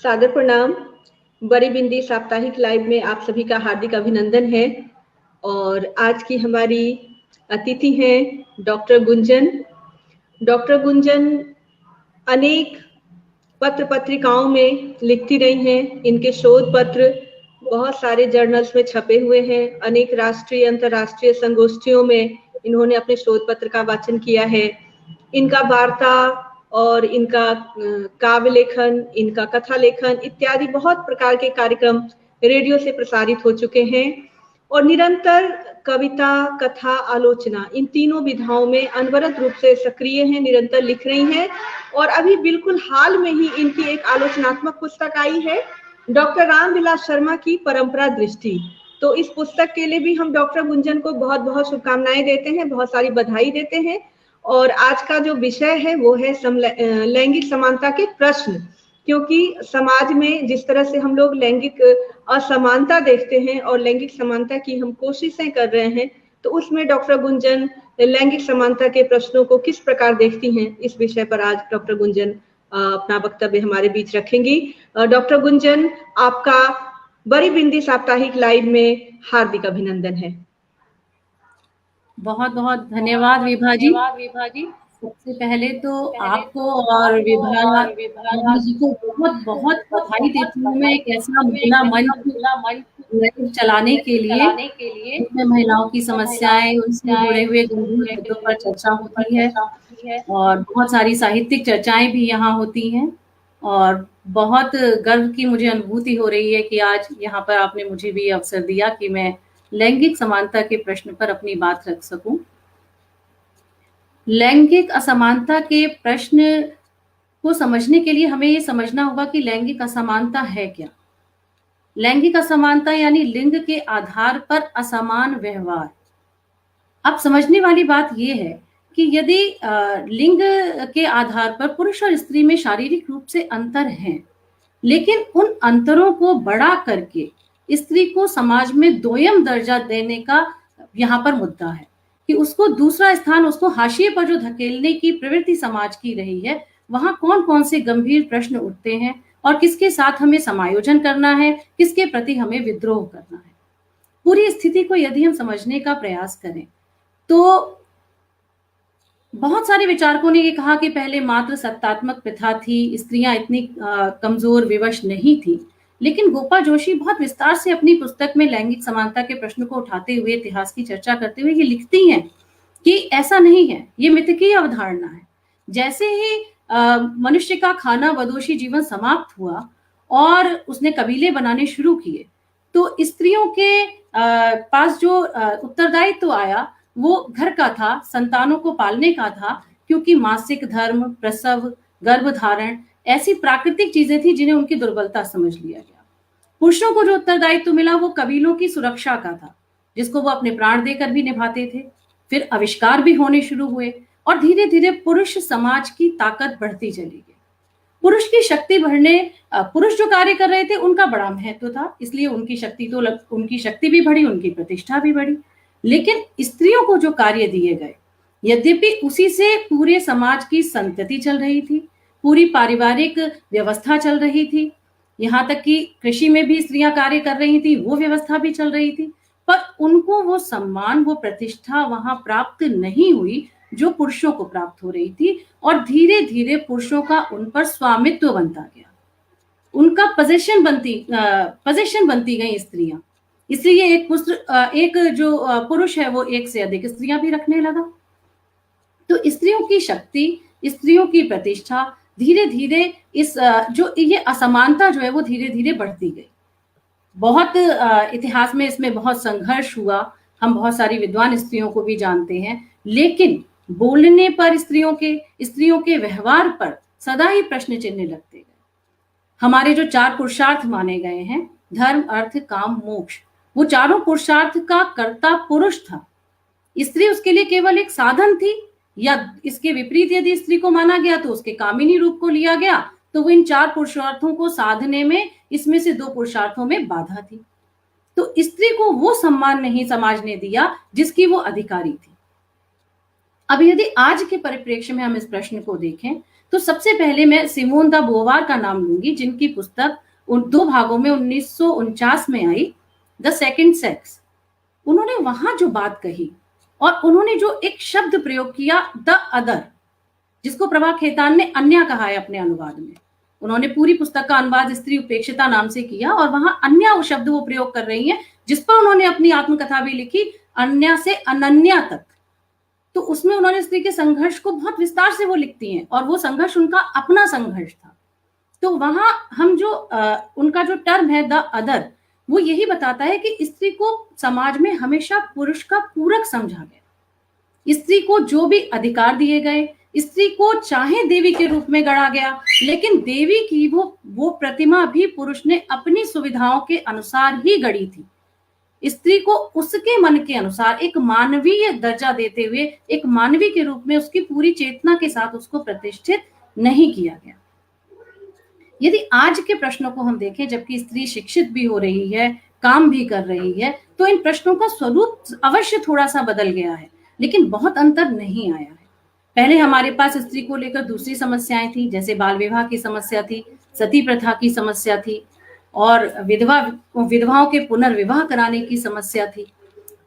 सादर प्रणाम। बड़ी बिंदी साप्ताहिक लाइव में आप सभी का हार्दिक अभिनंदन है। और आज की हमारी अतिथि हैं डॉक्टर गुंजन। डॉक्टर गुंजन अनेक पत्र पत्रिकाओं में लिखती रही हैं। इनके शोध पत्र बहुत सारे जर्नल्स में छपे हुए हैं। अनेक राष्ट्रीय अंतर्राष्ट्रीय संगोष्ठियों में इन्होंने अपने शोध पत्र का वाचन किया है। इनका वार्ता और इनका काव्य लेखन, इनका कथा लेखन इत्यादि बहुत प्रकार के कार्यक्रम रेडियो से प्रसारित हो चुके हैं। और निरंतर कविता, कथा, आलोचना इन तीनों विधाओं में अनवरत रूप से सक्रिय हैं, निरंतर लिख रही हैं। और अभी बिल्कुल हाल में ही इनकी एक आलोचनात्मक पुस्तक आई है, डॉक्टर रामविलास शर्मा की परंपरा दृष्टि। तो इस पुस्तक के लिए भी हम डॉक्टर गुंजन को बहुत बहुत शुभकामनाएं देते हैं, बहुत सारी बधाई देते हैं। और आज का जो विषय है वो है लैंगिक समानता के प्रश्न, क्योंकि समाज में जिस तरह से हम लोग लैंगिक असमानता देखते हैं और लैंगिक समानता की हम कोशिशें कर रहे हैं, तो उसमें डॉक्टर गुंजन लैंगिक समानता के प्रश्नों को किस प्रकार देखती हैं, इस विषय पर आज डॉक्टर गुंजन अपना वक्तव्य हमारे बीच रखेंगी। डॉक्टर गुंजन, आपका बड़ी बिंदी साप्ताहिक लाइव में हार्दिक अभिनंदन है। बहुत बहुत धन्यवाद विभा जी। सबसे पहले तो आपको और विभा जी को बहुत बहुत बधाई देती हूँ मैं एक ऐसा महिला मंच चलाने के लिए जिसमें महिलाओं की समस्याएं, उनसे जुड़े हुए गंभीर मुद्दों पर चर्चा होती है और बहुत सारी साहित्यिक चर्चाएं भी यहाँ होती हैं। और बहुत गर्व की मुझे अनुभूति हो रही है कि आज यहाँ पर आपने मुझे भी अवसर दिया कि मैं लैंगिक समानता के प्रश्न पर अपनी बात रख सकूं। लैंगिक असमानता के प्रश्न को समझने के लिए हमें ये समझना होगा कि लैंगिक असमानता है क्या। लैंगिक असमानता यानी लिंग के आधार पर असमान व्यवहार। अब समझने वाली बात ये है कि यदि लिंग के आधार पर पुरुष और स्त्री में शारीरिक रूप से अंतर हैं, लेकिन उन अंतरों को बढ़ा करके स्त्री को समाज में दोयम दर्जा देने का यहाँ पर मुद्दा है कि उसको दूसरा स्थान, उसको हाशिए पर जो धकेलने की प्रवृत्ति समाज की रही है, वहां कौन कौन से गंभीर प्रश्न उठते हैं और किसके साथ हमें समायोजन करना है, किसके प्रति हमें विद्रोह करना है। पूरी स्थिति को यदि हम समझने का प्रयास करें तो बहुत सारे विचारकों ने ये कहा कि पहले मात्र सत्तात्मक प्रथा थी, स्त्रियां इतनी कमजोर विवश नहीं थी। लेकिन गोपा जोशी बहुत विस्तार से अपनी पुस्तक में लैंगिक समानता के प्रश्न को उठाते हुए, इतिहास की चर्चा करते हुए ये लिखती हैं कि ऐसा नहीं है, ये मिथकीय अवधारणा है। जैसे ही मनुष्य का खाना बदोशी जीवन समाप्त हुआ और उसने कबीले बनाने शुरू किए, तो स्त्रियों के पास जो उत्तरदायित्व तो आया वो घर का था, संतानों को पालने का था, क्योंकि मासिक धर्म, प्रसव, गर्भधारण ऐसी प्राकृतिक चीजें थी जिन्हें उनकी दुर्बलता समझ लिया गया। पुरुषों को जो उत्तरदायित्व मिला वो कबीलों की सुरक्षा का था, जिसको वो अपने प्राण देकर भी निभाते थे। फिर आविष्कार भी होने शुरू हुए और धीरे धीरे पुरुष समाज की ताकत बढ़ती चली गई। पुरुष की शक्ति बढ़ने, पुरुष जो कार्य कर रहे थे उनका बड़ा महत्व था, इसलिए उनकी शक्ति भी बढ़ी, उनकी प्रतिष्ठा भी बढ़ी। लेकिन स्त्रियों को जो कार्य दिए गए, यद्यपि उसी से पूरे समाज की संतति चल रही थी, पूरी पारिवारिक व्यवस्था चल रही थी, यहाँ तक कि कृषि में भी स्त्रियां कार्य कर रही थी, वो व्यवस्था भी चल रही थी, पर उनको वो सम्मान, वो प्रतिष्ठा वहां प्राप्त नहीं हुई जो पुरुषों को प्राप्त हो रही थी। और धीरे धीरे पुरुषों का उन पर स्वामित्व बनता गया, उनका पोजीशन बनती गई स्त्रियां। इसलिए एक जो पुरुष है वो एक से अधिक स्त्रियां भी रखने लगा। तो स्त्रियों की शक्ति, स्त्रियों की प्रतिष्ठा धीरे धीरे इस जो ये असमानता जो है वो धीरे धीरे बढ़ती गई। बहुत इतिहास में इसमें बहुत संघर्ष हुआ, हम बहुत सारी विद्वान स्त्रियों को भी जानते हैं, लेकिन बोलने पर स्त्रियों के व्यवहार पर सदा ही प्रश्न चिन्ह लगते गए। हमारे जो 4 पुरुषार्थ माने गए हैं, धर्म, अर्थ, काम, मोक्ष, वो चारों पुरुषार्थ का कर्ता पुरुष था। स्त्री उसके लिए केवल एक साधन थी, या इसके विपरीत यदि स्त्री को माना गया तो उसके कामिनी रूप को लिया गया, तो वो इन 4 पुरुषार्थों को साधने में इसमें से 2 पुरुषार्थों में बाधा थी। तो स्त्री को वो सम्मान नहीं समाज ने दिया जिसकी वो अधिकारी थी। अब यदि आज के परिप्रेक्ष्य में हम इस प्रश्न को देखें तो सबसे पहले मैं सिमोन द बोवार का नाम लूंगी, जिनकी पुस्तक उन 2 भागों में 1949 में आई, द सेकंड सेक्स। उन्होंने वहां जो बात कही और उन्होंने जो एक शब्द प्रयोग किया, द अदर, जिसको प्रभा खेतान ने अन्य कहा है अपने अनुवाद में। उन्होंने पूरी पुस्तक का अनुवाद स्त्री उपेक्षिता नाम से किया और वहां अन्य शब्द वो प्रयोग कर रही हैं, जिस पर उन्होंने अपनी आत्मकथा भी लिखी, अन्य से अनन्या तक। तो उसमें उन्होंने स्त्री के संघर्ष को बहुत विस्तार से वो लिखती हैं और वो संघर्ष उनका अपना संघर्ष था। तो वहां हम जो उनका जो टर्म है द अदर, वो यही बताता है कि स्त्री को समाज में हमेशा पुरुष का पूरक समझा गया। स्त्री को जो भी अधिकार दिए गए, स्त्री को चाहे देवी के रूप में गढ़ा गया, लेकिन देवी की वो प्रतिमा भी पुरुष ने अपनी सुविधाओं के अनुसार ही गढ़ी थी। स्त्री को उसके मन के अनुसार एक मानवीय दर्जा देते हुए एक मानवी के रूप में उसकी पूरी चेतना के साथ उसको प्रतिष्ठित नहीं किया गया। यदि आज के प्रश्नों को हम देखें, जबकि स्त्री शिक्षित भी हो रही है, काम भी कर रही है, तो इन प्रश्नों का स्वरूप अवश्य थोड़ा सा बदल गया है, लेकिन बहुत अंतर नहीं आया है। पहले हमारे पास स्त्री को लेकर दूसरी समस्याएं थी, जैसे बाल विवाह की समस्या थी, सती प्रथा की समस्या थी और विधवाओं के पुनर्विवाह कराने की समस्या थी।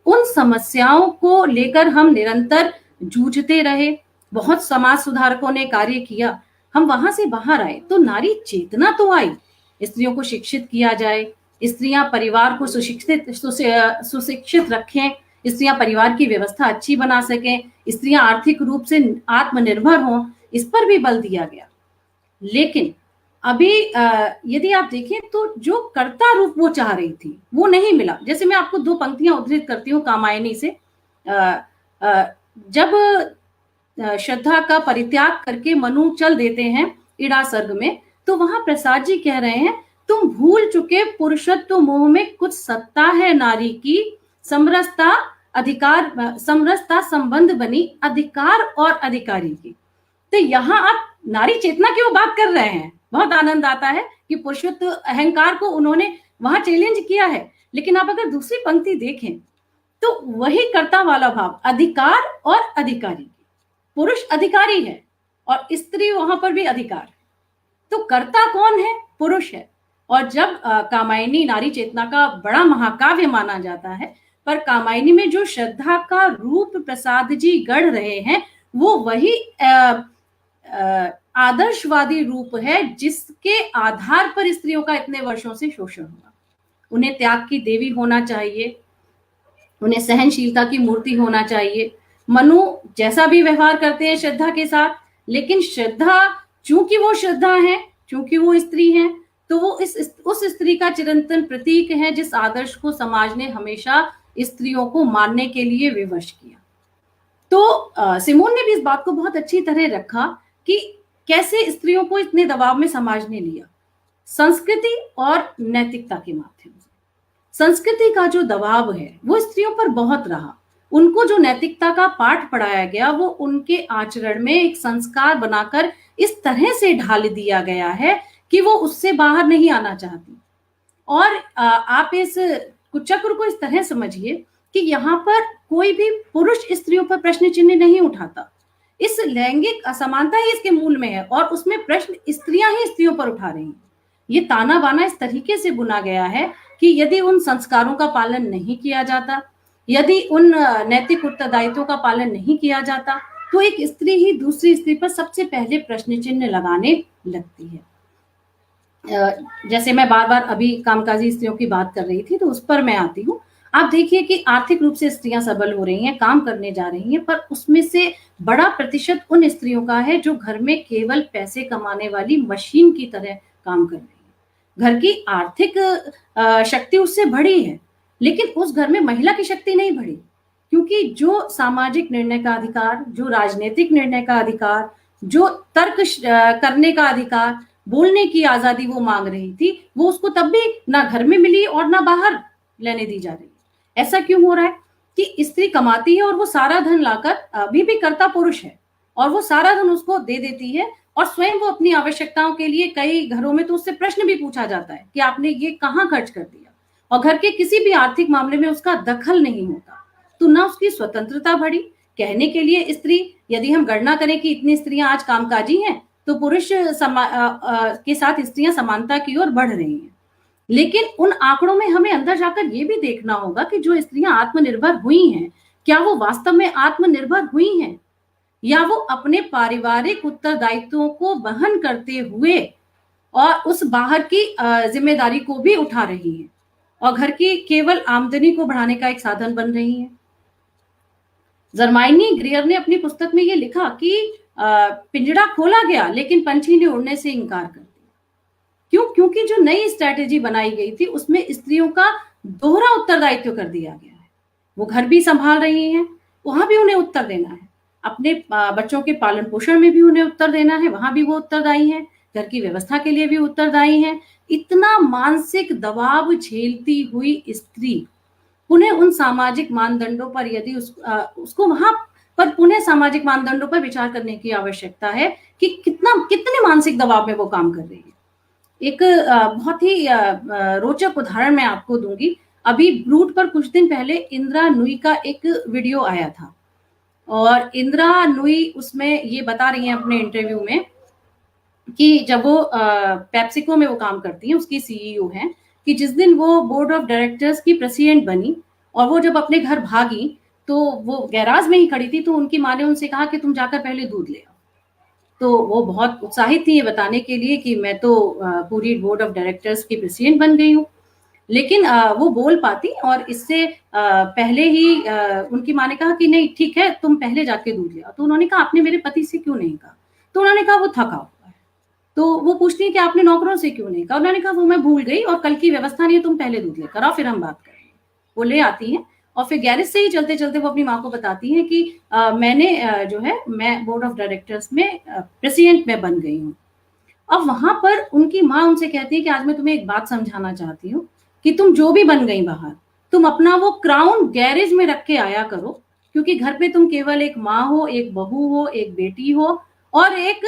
उन समस्याओं को लेकर हम निरंतर जूझते रहे, बहुत समाज सुधारकों ने कार्य किया, हम वहां से बाहर आए तो नारी चेतना तो आई, स्त्रियों को शिक्षित किया जाए, स्त्रियां परिवार को सुशिक्षित रखें, स्त्रियां परिवार की व्यवस्था अच्छी बना सकें, स्त्रियां आर्थिक रूप से आत्मनिर्भर हों, इस पर भी बल दिया गया। लेकिन अभी यदि आप देखें तो जो कर्ता रूप वो चाह रही थी वो नहीं मिला। जैसे मैं आपको 2 पंक्तियां उद्धृत करती हूँ कामायनी से। जब श्रद्धा का परित्याग करके मनु चल देते हैं इड़ा सर्ग में, तो वहां प्रसाद जी कह रहे हैं, तुम भूल चुके पुरुषत्व मोह में कुछ सत्ता है नारी की, समरसता संबंध बनी अधिकार और अधिकारी की। तो यहाँ आप नारी चेतना की वो बात कर रहे हैं। बहुत आनंद आता है कि पुरुषत्व अहंकार को उन्होंने वहां चैलेंज किया है। लेकिन आप अगर दूसरी पंक्ति देखें तो वही कर्ता वाला भाव, अधिकार और अधिकारी। पुरुष अधिकारी है और स्त्री वहां पर भी अधिकार। तो कर्ता कौन है? पुरुष है। और जब कामायनी नारी चेतना का बड़ा महाकाव्य माना जाता है, पर कामायनी में जो श्रद्धा का रूप प्रसाद जी गढ़ रहे हैं वो वही आदर्शवादी रूप है जिसके आधार पर स्त्रियों का इतने वर्षों से शोषण हुआ। उन्हें त्याग की देवी होना चाहिए, उन्हें सहनशीलता की मूर्ति होना चाहिए। मनु जैसा भी व्यवहार करते हैं श्रद्धा के साथ, लेकिन श्रद्धा चूंकि वो श्रद्धा है, चूंकि वो स्त्री है, तो वो उस स्त्री का चिरंतन प्रतीक है जिस आदर्श को समाज ने हमेशा स्त्रियों को मानने के लिए विवश किया। तो सिमोन ने भी इस बात को बहुत अच्छी तरह रखा कि कैसे स्त्रियों को इतने दबाव में समाज ने लिया, संस्कृति और नैतिकता के माध्यम से। संस्कृति का जो दबाव है वो स्त्रियों पर बहुत रहा। उनको जो नैतिकता का पाठ पढ़ाया गया वो उनके आचरण में एक संस्कार बनाकर इस तरह से ढाल दिया गया है कि वो उससे बाहर नहीं आना चाहती। और आप इस चक्र को इस तरह समझिए कि यहाँ पर कोई भी पुरुष स्त्रियों पर प्रश्न चिन्ह नहीं उठाता। इस लैंगिक असमानता ही इसके मूल में है और उसमें प्रश्न स्त्रियां ही स्त्रियों पर उठा रही हैं। ये ताना बाना इस तरीके से बुना गया है कि यदि उन संस्कारों का पालन नहीं किया जाता, यदि उन नैतिक उत्तरदायित्वों का पालन नहीं किया जाता, तो एक स्त्री ही दूसरी स्त्री पर सबसे पहले प्रश्न चिन्ह लगाने लगती है। जैसे मैं बार बार अभी कामकाजी स्त्रियों की बात कर रही थी, तो उस पर मैं आती हूँ। आप देखिए कि आर्थिक रूप से स्त्रियां सबल हो रही हैं, काम करने जा रही हैं, पर उसमें से बड़ा प्रतिशत उन स्त्रियों का है जो घर में केवल पैसे कमाने वाली मशीन की तरह काम कर रही है। घर की आर्थिक शक्ति उससे बढ़ी है, लेकिन उस घर में महिला की शक्ति नहीं बढ़ी, क्योंकि जो सामाजिक निर्णय का अधिकार, जो राजनीतिक निर्णय का अधिकार, जो तर्क करने का अधिकार, बोलने की आजादी वो मांग रही थी, वो उसको तब भी ना घर में मिली और ना बाहर लेने दी जा रही। ऐसा क्यों हो रहा है कि स्त्री कमाती है और वो सारा धन लाकर, अभी भी कर्ता पुरुष है, और वो सारा धन उसको दे देती है और स्वयं वो अपनी आवश्यकताओं के लिए, कई घरों में तो उससे प्रश्न भी पूछा जाता है कि आपने ये कहाँ खर्च कर दिया, और घर के किसी भी आर्थिक मामले में उसका दखल नहीं होता। तो ना उसकी स्वतंत्रता बढ़ी, कहने के लिए स्त्री, यदि हम गणना करें कि इतनी स्त्रियां आज कामकाजी हैं, तो पुरुष के साथ स्त्रियां समानता की ओर बढ़ रही हैं। लेकिन उन आंकड़ों में हमें अंदर जाकर ये भी देखना होगा कि जो स्त्रियां आत्मनिर्भर हुई हैं, क्या वो वास्तव में आत्मनिर्भर हुई हैं, या वो अपने पारिवारिक उत्तरदायित्वों को वहन करते हुए और उस बाहर की जिम्मेदारी को भी उठा रही हैं और घर की केवल आमदनी को बढ़ाने का एक साधन बन रही हैं। जरमाइनी ग्रियर ने अपनी पुस्तक में ये लिखा कि पिंजड़ा खोला गया लेकिन पंछी ने उड़ने से इनकार कर दिया। क्यों? क्योंकि जो नई स्ट्रेटेजी बनाई गई थी उसमें स्त्रियों का दोहरा उत्तरदायित्व कर दिया गया है। वो घर भी संभाल रही हैं, वहां भी उन्हें उत्तर देना है, अपने बच्चों के पालन पोषण में भी उन्हें उत्तर देना है, वहां भी वो उत्तरदायी हैं, घर की व्यवस्था के लिए भी उत्तरदायी हैं। इतना मानसिक दबाव झेलती हुई स्त्री पुनः उन सामाजिक मानदंडों पर यदि उसको वहां पर पुनः सामाजिक मानदंडों पर विचार करने की आवश्यकता है कि कितने मानसिक दबाव में वो काम कर रही है। एक बहुत ही रोचक उदाहरण मैं आपको दूंगी। अभी ब्रूट पर कुछ दिन पहले इंदिरा नुई का एक वीडियो आया था और इंदिरा नुई उसमें ये बता रही हैं अपने इंटरव्यू में कि जब वो पेप्सिको में वो काम करती हैं, उसकी सीईओ हैं, कि जिस दिन वो बोर्ड ऑफ डायरेक्टर्स की प्रेसिडेंट बनी और वो जब अपने घर भागी तो वो गैराज में ही खड़ी थी, तो उनकी माँ ने उनसे कहा कि तुम जाकर पहले दूध ले आओ। तो वो बहुत उत्साहित थी ये बताने के लिए कि मैं तो पूरी बोर्ड ऑफ डायरेक्टर्स की प्रेसिडेंट बन गई हूँ। लेकिन वो बोल पाती और इससे पहले ही उनकी माँ ने कहा कि नहीं ठीक है, तुम पहले जाके दूध ले आओ। तो उन्होंने कहा आपने मेरे पति से क्यों नहीं कहा? तो उन्होंने कहा वो थका हुआ है। तो वो पूछती है कि आपने नौकरों से क्यों नहीं कहा? उन्होंने कहा वो मैं भूल गई और कल की व्यवस्था नहीं है, तुम पहले दूध लेकर आओ फिर हम बात करेंगे। वो ले आती हैं और फिर गैरेज से ही चलते चलते वो अपनी माँ को बताती हैं कि मैंने जो है मैं बोर्ड ऑफ डायरेक्टर्स में प्रेसिडेंट में बन गई हूँ। अब वहां पर उनकी माँ उनसे कहती है कि आज मैं तुम्हें एक बात समझाना चाहती हूँ कि तुम जो भी बन गई बाहर, तुम अपना वो क्राउन गैरेज में रख के आया करो, क्योंकि घर पे तुम केवल एक माँ हो, एक बहू हो, एक बेटी हो और एक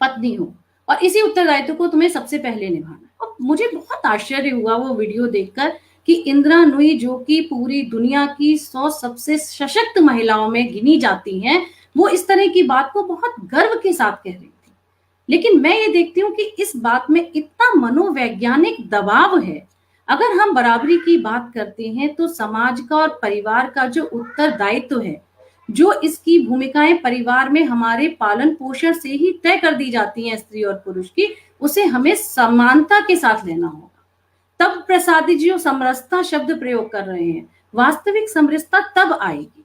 पत्नी हो, और इसी उत्तरदायित्व को तुम्हें सबसे पहले निभाना। और मुझे बहुत आश्चर्य हुआ वो वीडियो देखकर कि इंदिरा नुई जो कि पूरी दुनिया की 100 सबसे सशक्त महिलाओं में गिनी जाती हैं, वो इस तरह की बात को बहुत गर्व के साथ कह रही थी। लेकिन मैं ये देखती हूँ कि इस बात में इतना मनोवैज्ञानिक दबाव है। अगर हम बराबरी की बात करते हैं तो समाज का और परिवार का जो उत्तरदायित्व है, जो इसकी भूमिकाएं परिवार में हमारे पालन पोषण से ही तय कर दी जाती हैं स्त्री और पुरुष की, उसे हमें समानता के साथ लेना होगा। तब प्रसादी जी समरसता शब्द प्रयोग कर रहे हैं, वास्तविक समरसता तब आएगी।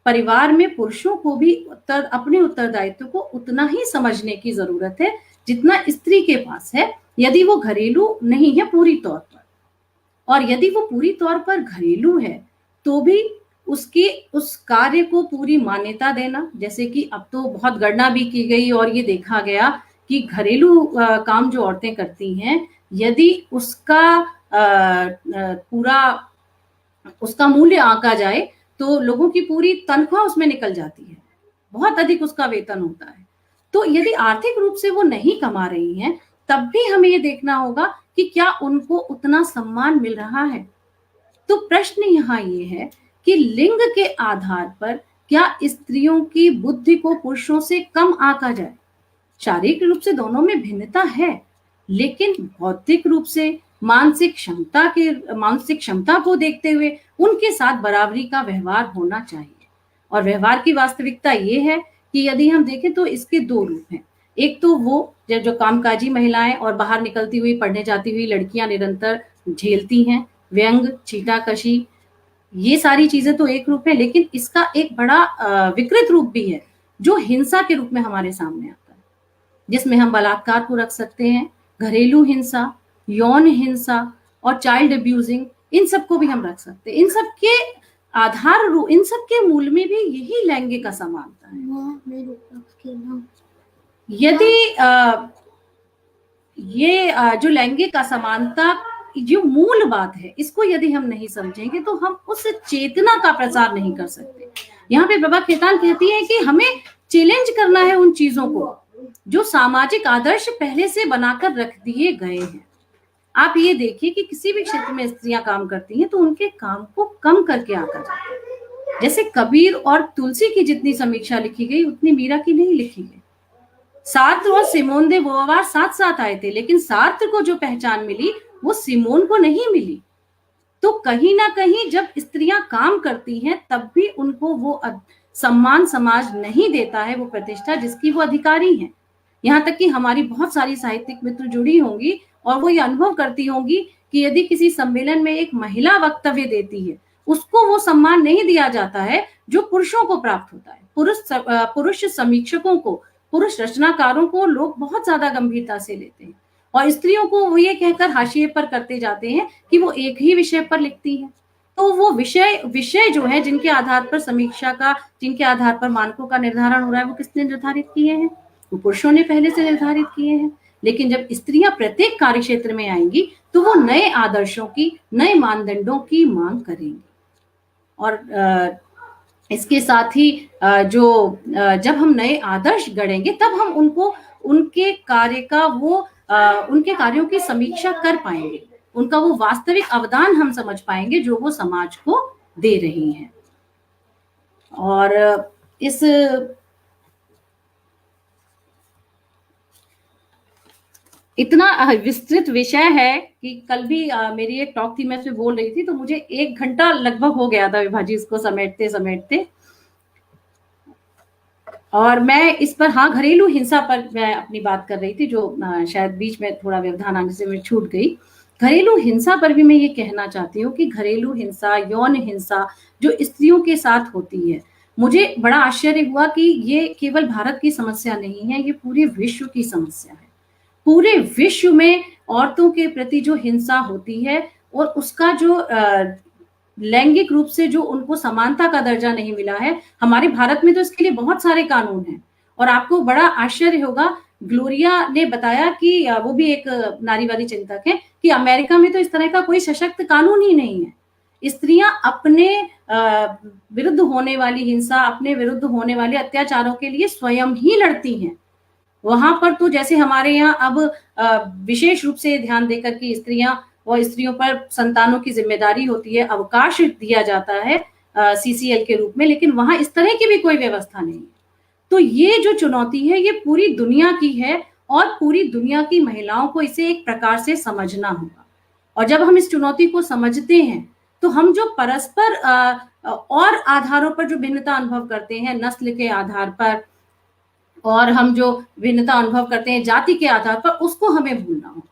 परिवार में पुरुषों को भी अपने उत्तरदायित्व को उतना ही समझने की जरूरत है जितना स्त्री के पास है, यदि वो घरेलू नहीं है पूरी तौर पर। और यदि वो पूरी तौर पर घरेलू है तो भी उसके उस कार्य को पूरी मान्यता देना। जैसे कि अब तो बहुत गणना भी की गई और ये देखा गया कि घरेलू काम जो औरतें करती हैं, यदि उसका पूरा उसका मूल्य आंका जाए तो लोगों की पूरी तनख्वाह उसमें निकल जाती है, बहुत अधिक उसका वेतन होता है। तो यदि आर्थिक रूप से वो नहीं कमा रही हैं, तब भी हमें ये देखना होगा कि क्या उनको उतना सम्मान मिल रहा है। तो प्रश्न यहाँ ये है कि लिंग के आधार पर क्या स्त्रियों की बुद्धि को पुरुषों से कम आंका जाए? शारीरिक रूप से दोनों में भिन्नता है, लेकिन भौतिक रूप से मानसिक क्षमता को देखते हुए उनके साथ बराबरी का व्यवहार होना चाहिए। और व्यवहार की वास्तविकता ये है कि यदि हम देखें तो इसके दो रूप हैं। एक तो वो जो कामकाजी महिलाएं और बाहर निकलती हुई पढ़ने जाती हुई लड़कियां निरंतर झेलती हैं, व्यंग, छीटाकशी, ये सारी चीजें तो एक रूप है। लेकिन इसका एक बड़ा विकृत रूप भी है जो हिंसा के रूप में हमारे सामने आता है, जिसमें हम बलात्कार को रख सकते हैं, घरेलू हिंसा, यौन हिंसा और चाइल्ड अब्यूजिंग, इन सबको भी हम रख सकते हैं। इन सब के इन सब के मूल में भी यही लैंगिक असमानता है। यदि ये जो लैंगिक असमानता जो मूल बात है, इसको यदि हम नहीं समझेंगे तो हम उस चेतना का प्रसार नहीं कर सकते। यहाँ पे प्रभा खेतान कहती है कि हमें चैलेंज करना है उन चीजों को जो सामाजिक आदर्श पहले से बनाकर रख दिए गए हैं। आप ये देखिए कि किसी भी क्षेत्र में स्त्रियां काम करती हैं तो उनके काम को कम करके आंका जाता है। जैसे कबीर और तुलसी की जितनी समीक्षा लिखी गई उतनी मीरा की नहीं लिखी गई। सार्त्र और सिमोन दे बोवावार साथ साथ आए थे, लेकिन सार्त्र को जो पहचान मिली वो सिमोन को नहीं मिली। तो कहीं ना कहीं जब स्त्रियां काम करती हैं तब भी उनको वो सम्मान समाज नहीं देता है, वो प्रतिष्ठा जिसकी वो अधिकारी हैं। यहाँ तक कि हमारी बहुत सारी साहित्यिक मित्र जुड़ी होंगी और वो ये अनुभव करती होंगी कि यदि किसी सम्मेलन में एक महिला वक्तव्य देती है, उसको वो सम्मान नहीं दिया जाता है जो पुरुषों को प्राप्त होता है। पुरुष समीक्षकों को, पुरुष रचनाकारों को लोग बहुत ज्यादा गंभीरता से लेते हैं और स्त्रियों को वो ये कहकर हाशिए पर करते जाते हैं कि वो एक ही विषय पर लिखती हैं। तो वो विषय जो है जिनके आधार पर समीक्षा का, जिनके आधार पर मानकों का निर्धारण हो रहा है, वो किसने निर्धारित किए हैं? वो पुरुषों ने पहले से निर्धारित किए हैं। लेकिन जब स्त्रियां प्रत्येक कार्य क्षेत्र में आएंगी तो वो नए आदर्शों की, नए मानदंडों की मांग करेंगी। और इसके साथ ही जब हम नए आदर्श गढ़ेंगे तब हम उनको, उनके कार्य का वो उनके कार्यों की समीक्षा कर पाएंगे, उनका वो वास्तविक अवदान हम समझ पाएंगे जो वो समाज को दे रही हैं। और इस इतना विस्तृत विषय है कि कल भी मेरी एक टॉक थी, मैं इसमें बोल रही थी तो मुझे 1 घंटा लगभग हो गया था विभाजी इसको समेटते समेटते। और मैं इस पर, हाँ, घरेलू हिंसा पर मैं अपनी बात कर रही थी जो शायद बीच में थोड़ा व्यवधान आने से मैं छूट गई। घरेलू हिंसा पर भी मैं ये कहना चाहती हूँ कि घरेलू हिंसा, यौन हिंसा जो स्त्रियों के साथ होती है, मुझे बड़ा आश्चर्य हुआ कि ये केवल भारत की समस्या नहीं है, ये पूरे विश्व की समस्या है। पूरे विश्व में औरतों के प्रति जो हिंसा होती है और उसका जो लैंगिक रूप से जो उनको समानता का दर्जा नहीं मिला है, हमारे भारत में तो इसके लिए बहुत सारे कानून हैं। और आपको बड़ा आश्चर्य होगा, ग्लोरिया ने बताया कि वो भी एक नारीवादी चिंतक है, कि अमेरिका में तो इस तरह का कोई सशक्त कानून ही नहीं है। स्त्रियां अपने विरुद्ध होने वाली हिंसा, अपने विरुद्ध होने वाले अत्याचारों के लिए स्वयं ही लड़ती हैं। वहां पर तो जैसे हमारे यहाँ अब विशेष रूप से ध्यान देकर कि स्त्रियों पर संतानों की जिम्मेदारी होती है, अवकाश दिया जाता है सीसीएल के रूप में, लेकिन वहां इस तरह की भी कोई व्यवस्था नहीं है। तो ये जो चुनौती है ये पूरी दुनिया की है और पूरी दुनिया की महिलाओं को इसे एक प्रकार से समझना होगा। और जब हम इस चुनौती को समझते हैं तो हम जो परस्पर और आधारों पर जो भिन्नता अनुभव करते हैं, नस्ल के आधार पर, और हम जो भिन्नता अनुभव करते हैं जाति के आधार पर, उसको हमें भूलना होगा।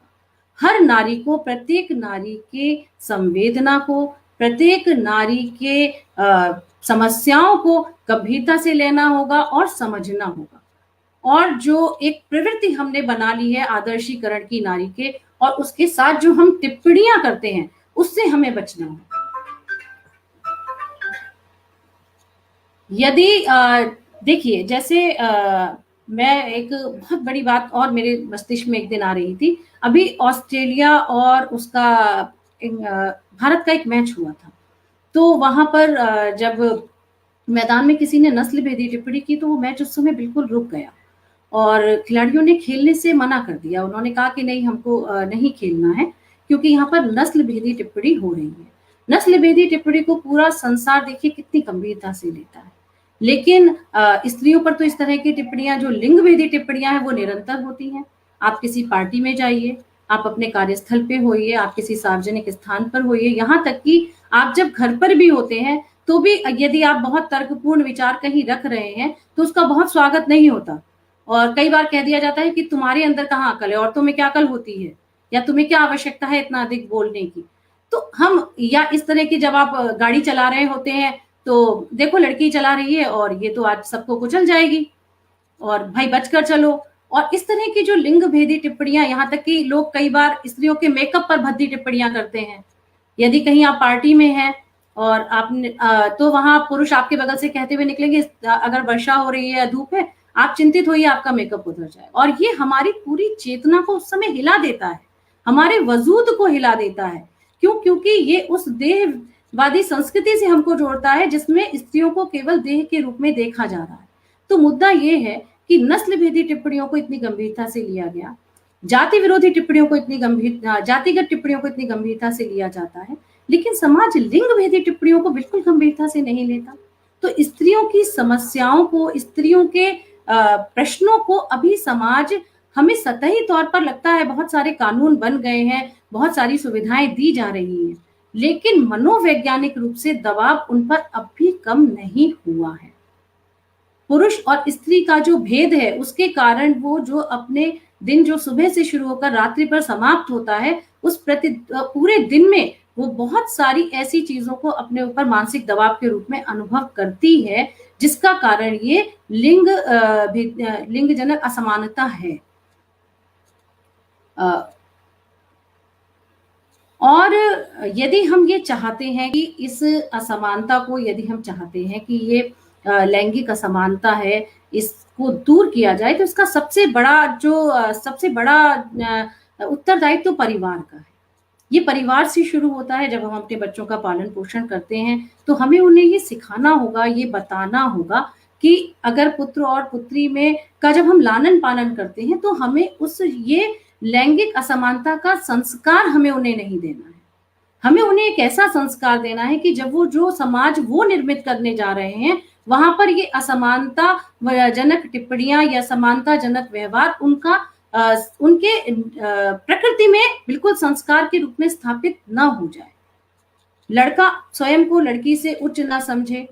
हर नारी को, प्रत्येक नारी के संवेदना को, प्रत्येक नारी के समस्याओं को गंभीरता से लेना होगा और समझना होगा। और जो एक प्रवृत्ति हमने बना ली है आदर्शीकरण की नारी के, और उसके साथ जो हम टिप्पणियां करते हैं, उससे हमें बचना होगा। यदि देखिए, जैसे मैं एक बहुत बड़ी बात और मेरे मस्तिष्क में एक दिन आ रही थी। अभी ऑस्ट्रेलिया और उसका भारत का एक मैच हुआ था, तो वहां पर जब मैदान में किसी ने नस्ल भेदी टिप्पणी की तो वो मैच उस समय बिल्कुल रुक गया और खिलाड़ियों ने खेलने से मना कर दिया। उन्होंने कहा कि नहीं, हमको नहीं खेलना है, क्योंकि यहाँ पर नस्ल भेदी टिप्पणी हो रही है। नस्ल भेदी टिप्पणी को पूरा संसार देखिए कितनी गंभीरता से लेता है, लेकिन स्त्रियों पर तो इस तरह की टिप्पणियां, जो लिंग भेदी टिप्पणियां हैं, वो निरंतर होती हैं। आप किसी पार्टी में जाइए, आप अपने कार्यस्थल पे होइए, आप किसी सार्वजनिक स्थान पर होइए, यहाँ तक कि आप जब घर पर भी होते हैं तो भी यदि आप बहुत तर्कपूर्ण विचार कहीं रख रहे हैं तो उसका बहुत स्वागत नहीं होता। और कई बार कह दिया जाता है कि तुम्हारे अंदर कहाँ अकल है, औरतों में क्या अकल होती है, या तुम्हें क्या आवश्यकता है इतना अधिक बोलने की। तो हम, या इस तरह की जब आप गाड़ी चला रहे होते हैं तो देखो लड़की चला रही है और ये तो आज सबको कुचल जाएगी, और भाई बचकर चलो। और इस तरह की जो लिंग भेदी टिप्पणियां, यहाँ तक कि लोग कई बार स्त्रियों के मेकअप पर भद्दी टिप्पणियां करते हैं। यदि कहीं आप पार्टी में हैं और आपने तो वहां पुरुष आपके बगल से कहते हुए निकलेंगे, अगर वर्षा हो रही है या धूप है, आप चिंतित होइए, आपका मेकअप उधर जाए। और ये हमारी पूरी चेतना को उस समय हिला देता है, हमारे वजूद को हिला देता है। क्यों? क्योंकि ये उस देहवादी संस्कृति से हमको जोड़ता है जिसमें स्त्रियों को केवल देह के रूप में देखा जा रहा है। तो मुद्दा ये है कि नस्ल भेदी टिप्पणियों को इतनी गंभीरता से लिया गया, जाति विरोधी टिप्पणियों को जातिगत टिप्पणियों को इतनी गंभीरता से लिया जाता है, लेकिन समाज लिंग भेदी टिप्पणियों को बिल्कुल गंभीरता से नहीं लेता। तो स्त्रियों की समस्याओं को, स्त्रियों के प्रश्नों को अभी समाज, हमें सतही तौर पर लगता है बहुत सारे कानून बन गए हैं, बहुत सारी सुविधाएं दी जा रही हैं, लेकिन मनोवैज्ञानिक रूप से दबाव उन पर अब भी कम नहीं हुआ है। पुरुष और स्त्री का जो भेद है, उसके कारण वो जो अपने दिन जो सुबह से शुरू होकर रात्रि पर समाप्त होता है, उस पूरे दिन में वो बहुत सारी ऐसी चीजों को अपने ऊपर मानसिक दबाव के रूप में अनुभव करती है, जिसका कारण ये लिंगजनक असमानता है। और यदि हम ये चाहते हैं कि इस असमानता को, यदि हम चाहते हैं कि ये लैंगिक असमानता है, इसको दूर किया जाए, तो इसका सबसे बड़ा उत्तरदायित्व तो परिवार का है। ये परिवार से शुरू होता है। जब हम अपने बच्चों का पालन पोषण करते हैं तो हमें उन्हें ये सिखाना होगा, ये बताना होगा कि अगर पुत्र और पुत्री में का जब हम लालन पालन करते हैं तो हमें ये लैंगिक असमानता का संस्कार हमें उन्हें नहीं देना है। हमें उन्हें एक ऐसा संस्कार देना है कि जब वो जो समाज वो निर्मित करने जा रहे हैं, वहां पर ये असमानता जनक टिप्पणियां या समानता जनक व्यवहार उनके प्रकृति में बिल्कुल संस्कार के रूप में स्थापित ना हो जाए। लड़का स्वयं को लड़की से उच्च ना समझे,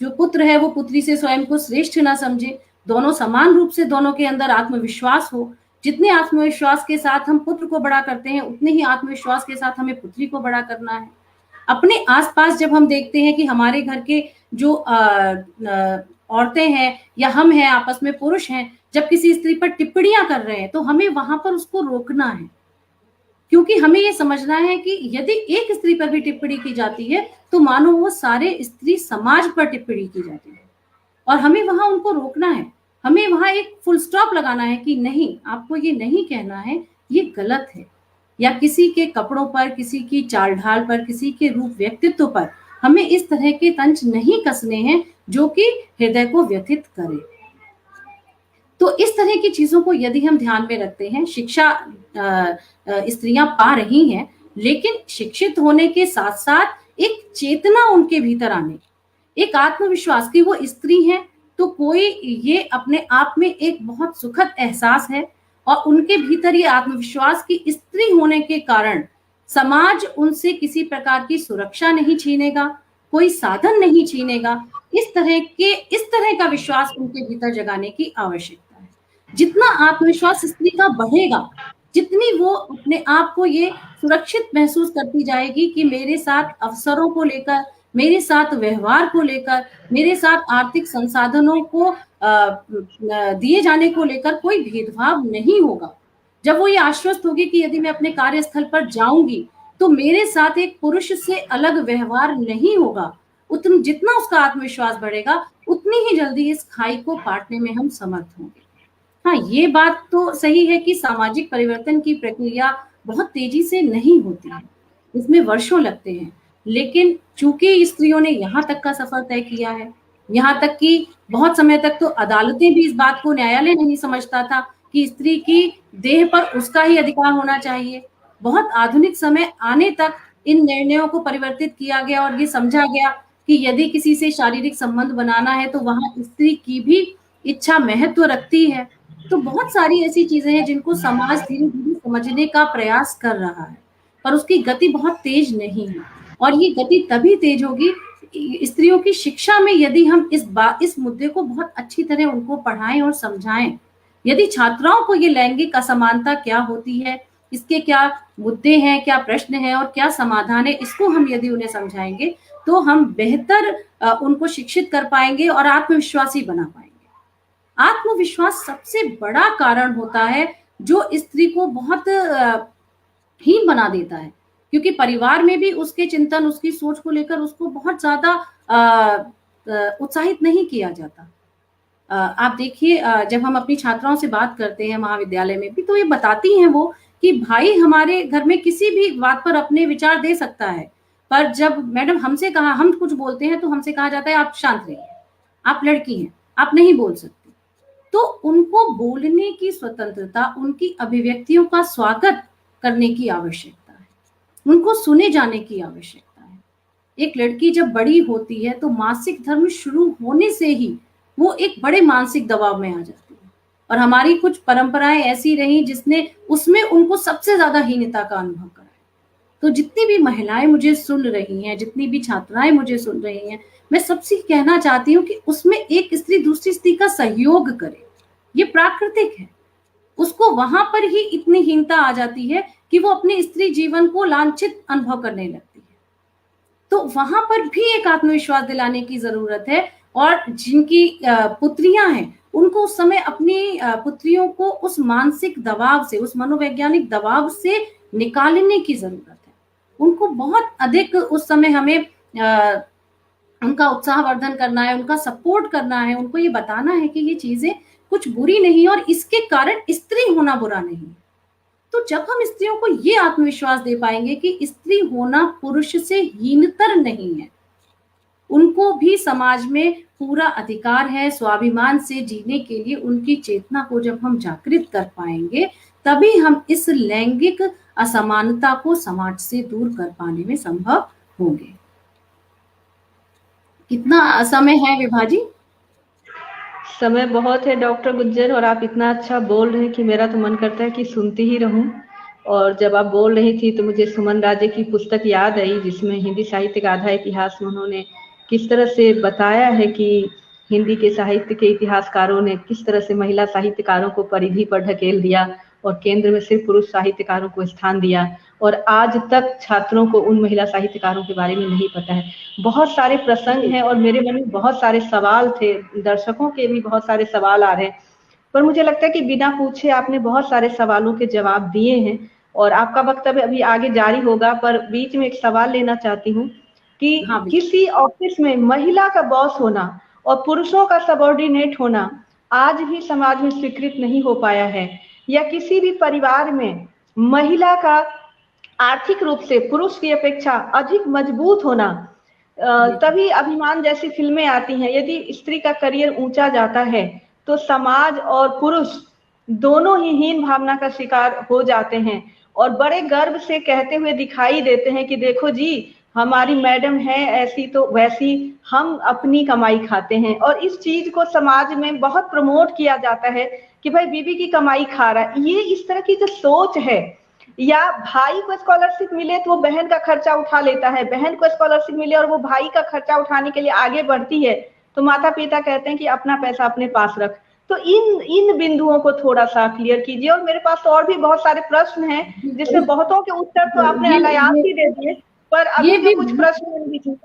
जो पुत्र है वो पुत्री से स्वयं को श्रेष्ठ ना समझे, दोनों समान रूप से दोनों के अंदर आत्मविश्वास हो। जितने आत्मविश्वास के साथ हम पुत्र को बड़ा करते हैं, उतने ही आत्मविश्वास के साथ हमें पुत्री को बड़ा करना है। अपने आसपास जब हम देखते हैं कि हमारे घर के जो औरतें हैं या हम हैं, आपस में पुरुष हैं, जब किसी स्त्री पर टिप्पणियां कर रहे हैं तो हमें वहां पर उसको रोकना है, क्योंकि हमें ये समझना है कि यदि एक स्त्री पर भी टिप्पणी की जाती है तो मानो वो सारे स्त्री समाज पर टिप्पणी की जाती है, और हमें वहां उनको रोकना है। हमें वहां एक फुल स्टॉप लगाना है कि नहीं, आपको ये नहीं कहना है, ये गलत है। या किसी के कपड़ों पर, किसी की चाल ढाल पर, किसी के रूप व्यक्तित्व पर हमें इस तरह के तंज नहीं कसने हैं जो कि हृदय को व्यथित करे। तो इस तरह की चीजों को यदि हम ध्यान में रखते हैं, शिक्षा स्त्रियां पा रही हैं, लेकिन शिक्षित होने के साथ साथ एक चेतना उनके भीतर आने, एक आत्मविश्वास कि वो स्त्री हैं, तो कोई ये अपने आप में एक बहुत सुखद एहसास है, और उनके भीतर ये आत्मविश्वास की स्त्री होने के कारण समाज उनसे किसी प्रकार की सुरक्षा नहीं छीनेगा, कोई साधन नहीं छीनेगा। इस तरह का विश्वास उनके भीतर जगाने की आवश्यकता है। जितना आत्मविश्वास स्त्री का बढ़ेगा, जितनी वो अपने आप को ये सुरक्षित महसूस करती जाएगी कि मेरे साथ अवसरों को लेकर, मेरे साथ व्यवहार को लेकर, मेरे साथ आर्थिक संसाधनों को दिए जाने को लेकर कोई भेदभाव नहीं होगा। जब वो ये आश्वस्त होगी कि यदि मैं अपने कार्यस्थल पर जाऊंगी तो मेरे साथ एक पुरुष से अलग व्यवहार नहीं होगा, जितना उसका आत्मविश्वास बढ़ेगा, उतनी ही जल्दी इस खाई को पाटने में हम समर्थ होंगे। हाँ, ये बात तो सही है कि सामाजिक परिवर्तन की प्रक्रिया बहुत तेजी से नहीं होती है, इसमें वर्षों लगते हैं, लेकिन चूंकि स्त्रियों ने यहाँ तक का सफर तय किया है, यहाँ तक कि बहुत समय तक तो अदालतें भी इस बात को, न्यायालय नहीं समझता था कि स्त्री की देह पर उसका ही अधिकार होना चाहिए। बहुत आधुनिक समय आने तक इन निर्णयों को परिवर्तित किया गया और ये समझा गया कि यदि किसी से शारीरिक संबंध बनाना है तो वहां स्त्री की भी इच्छा महत्व रखती है। तो बहुत सारी ऐसी चीजें हैं जिनको समाज धीरे धीरे समझने का प्रयास कर रहा है, पर उसकी गति बहुत तेज नहीं है, और ये गति तभी तेज होगी स्त्रियों की शिक्षा में, यदि हम इस मुद्दे को बहुत अच्छी तरह उनको पढ़ाएं और समझाएं। यदि छात्राओं को ये लैंगिक असमानता क्या होती है, इसके क्या मुद्दे हैं, क्या प्रश्न हैं और क्या समाधान है, इसको हम यदि उन्हें समझाएंगे तो हम बेहतर उनको शिक्षित कर पाएंगे और आत्मविश्वासी बना पाएंगे। आत्मविश्वास सबसे बड़ा कारण होता है जो स्त्री को बहुत हीन बना देता है, क्योंकि परिवार में भी उसके चिंतन, उसकी सोच को लेकर उसको बहुत ज्यादा उत्साहित नहीं किया जाता। आप देखिए, जब हम अपनी छात्राओं से बात करते हैं महाविद्यालय में भी, तो ये बताती हैं वो कि भाई हमारे घर में किसी भी बात पर अपने विचार दे सकता है, पर जब मैडम हमसे कहा, हम कुछ बोलते हैं तो हमसे कहा जाता है आप शांत रहिए, आप लड़की हैं, आप नहीं बोल सकती। तो उनको बोलने की स्वतंत्रता, उनकी अभिव्यक्तियों का स्वागत करने की आवश्यकता है, उनको सुने जाने की आवश्यकता है। एक लड़की जब बड़ी होती है तो मासिक धर्म शुरू होने से ही वो एक बड़े मानसिक दबाव में आ जाती है। और हमारी कुछ परंपराएं ऐसी रही जिसने उसमें उनको सबसे ज्यादा हीनता का अनुभव कराया। तो जितनी भी महिलाएं मुझे सुन रही हैं, जितनी भी छात्राएं मुझे सुन रही हैं, मैं सबसे कहना चाहती हूँ कि उसमें एक स्त्री दूसरी स्त्री का सहयोग करे। ये प्राकृतिक है। उसको वहां पर ही इतनी हीनता आ जाती है कि वो अपने स्त्री जीवन को लांछित अनुभव करने लगती है। तो वहां पर भी एक आत्मविश्वास दिलाने की जरूरत है। और जिनकी पुत्रियां हैं उनको उस समय अपनी पुत्रियों को उस मानसिक दबाव से, उस मनोवैज्ञानिक दबाव से निकालने की जरूरत है। उनको बहुत अधिक उस समय हमें उनका उत्साहवर्धन करना है, उनका सपोर्ट करना है, उनको ये बताना है कि ये चीजें कुछ बुरी नहीं और इसके कारण स्त्री होना बुरा नहीं। तो जब हम स्त्रियों को ये आत्मविश्वास दे पाएंगे कि स्त्री होना पुरुष से हीनतर नहीं है, उनको भी समाज में पूरा अधिकार है, स्वाभिमान से जीने के लिए उनकी चेतना को जब हम जागृत कर पाएंगे, तभी हम इस लैंगिक असमानता को समाज से दूर कर पाने में संभव होंगे। कितना समय है विभा जी? समय बहुत है डॉक्टर गुज्जर, और आप इतना अच्छा बोल रहे हैं कि मेरा तो मन करता है कि सुनती ही रहूं। और जब आप बोल रही थी तो मुझे सुमन राजे की पुस्तक याद आई, जिसमें हिंदी साहित्य का आधा इतिहास में उन्होंने किस तरह से बताया है कि हिंदी के साहित्य के इतिहासकारों ने किस तरह से महिला साहित्यकारों को परिधि पर ढकेल दिया और केंद्र में सिर्फ पुरुष साहित्यकारों को स्थान दिया। और आज तक छात्रों को उन महिला साहित्यकारों के बारे में नहीं पता है। बहुत सारे प्रसंग हैं और मेरे मन में बहुत सारे सवाल थे, दर्शकों के भी बहुत सारे सवाल आ रहे हैं, पर मुझे लगता है कि बिना पूछे आपने बहुत सारे सवालों के जवाब दिए हैं और आपका वक्तव्य अभी आगे जारी होगा। पर बीच में एक सवाल लेना चाहती हूँ कि किसी ऑफिस में महिला का बॉस होना और पुरुषों का सबऑर्डिनेट होना आज भी समाज में स्वीकृत नहीं हो पाया है, या किसी भी परिवार में महिला का आर्थिक रूप से पुरुष की अपेक्षा अधिक मजबूत होना, तभी अभिमान जैसी फिल्में आती हैं। यदि स्त्री का करियर ऊंचा जाता है तो समाज और पुरुष दोनों ही हीन भावना का शिकार हो जाते हैं और बड़े गर्व से कहते हुए दिखाई देते हैं कि देखो जी, हमारी मैडम है ऐसी तो वैसी, हम अपनी कमाई खाते हैं। और इस चीज को समाज में बहुत प्रमोट किया जाता है कि भाई बीबी की कमाई खा रहा है। ये इस तरह की जो सोच है, या भाई को स्कॉलरशिप मिले तो वो बहन का खर्चा उठा लेता है, बहन को स्कॉलरशिप मिले और वो भाई का खर्चा उठाने के लिए आगे बढ़ती है, तो माता पिता कहते हैं कि अपना पैसा अपने पास रख। तो इन बिंदुओं को थोड़ा सा क्लियर कीजिए। और मेरे पास तो और भी बहुत सारे प्रश्न हैं, जिसमें बहुतों के उत्तर तो आपने अनायास ही दे दिए, पर अभी भी कुछ प्रश्न।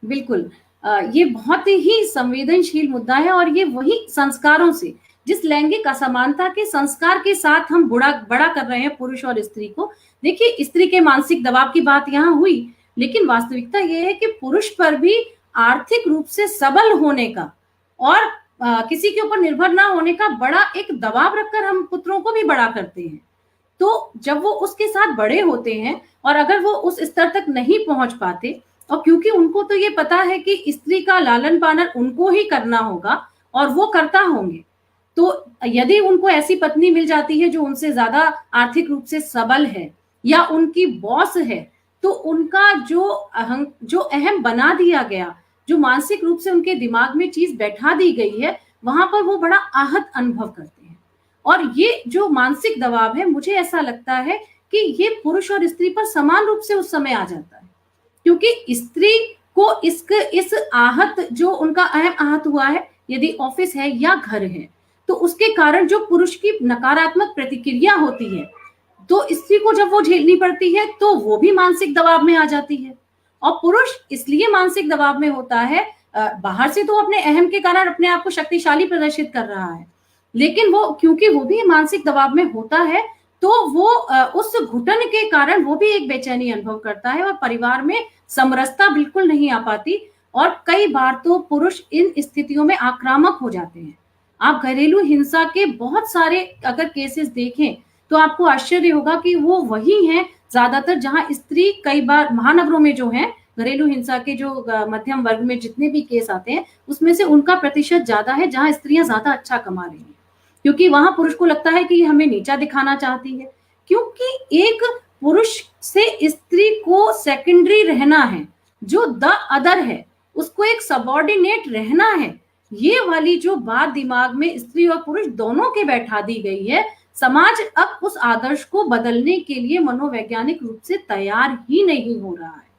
बिल्कुल, ये बहुत ही संवेदनशील मुद्दा है और ये वही संस्कारों से, जिस लैंगिक असमानता के संस्कार के साथ हम बड़ा कर रहे हैं पुरुष और स्त्री को। देखिए, स्त्री के मानसिक दबाव की बात यहाँ हुई, लेकिन वास्तविकता ये है कि पुरुष पर भी आर्थिक रूप से सबल होने का और किसी के ऊपर निर्भर ना होने का बड़ा एक दबाव रखकर हम पुत्रों को भी बड़ा करते हैं। तो जब वो उसके साथ बड़े होते हैं और अगर वो उस स्तर तक नहीं पहुंच पाते, और क्योंकि उनको तो ये पता है कि स्त्री का लालन पालन उनको ही करना होगा और वो करता होंगे, तो यदि उनको ऐसी पत्नी मिल जाती है जो उनसे ज्यादा आर्थिक रूप से सबल है या उनकी बॉस है, तो उनका जो अहम बना दिया गया, जो मानसिक रूप से उनके दिमाग में चीज बैठा दी गई है, वहां पर वो बड़ा आहत अनुभव करते हैं। और ये जो मानसिक दबाव है, मुझे ऐसा लगता है कि ये पुरुष और स्त्री पर समान रूप से उस समय आ जाता है, क्योंकि स्त्री को इस आहत, जो उनका अहम आहत हुआ है, यदि ऑफिस है या घर है, तो उसके कारण जो पुरुष की नकारात्मक प्रतिक्रिया होती है, तो स्त्री को जब वो झेलनी पड़ती है तो वो भी मानसिक दबाव में आ जाती है। और पुरुष इसलिए मानसिक दबाव में होता है, बाहर से तो अपने अहम के कारण अपने आप को शक्तिशाली प्रदर्शित कर रहा है, लेकिन वो क्योंकि वो भी मानसिक दबाव में होता है, तो वो उस घुटन के कारण वो भी एक बेचैनी अनुभव करता है और परिवार में समरसता बिल्कुल नहीं आ पाती। और कई बार तो पुरुष इन स्थितियों में आक्रामक हो जाते हैं। आप घरेलू हिंसा के बहुत सारे अगर केसेस देखें तो आपको आश्चर्य होगा कि वो वही हैं ज्यादातर जहां स्त्री, कई बार महानगरों में जो है घरेलू हिंसा के जो मध्यम वर्ग में जितने भी केस आते हैं, उसमें से उनका प्रतिशत ज्यादा है जहां स्त्रियां ज्यादा अच्छा कमा रही हैं, क्योंकि वहां पुरुष को लगता है कि ये हमें नीचा दिखाना चाहती है। क्योंकि एक पुरुष से स्त्री को सेकेंडरी रहना है, जो द अदर है उसको एक सबऑर्डिनेट रहना है, ये वाली जो बात दिमाग में स्त्री और पुरुष दोनों के बैठा दी गई है, समाज अब उस आदर्श को बदलने के लिए मनोवैज्ञानिक रूप से तैयार ही नहीं हो रहा है।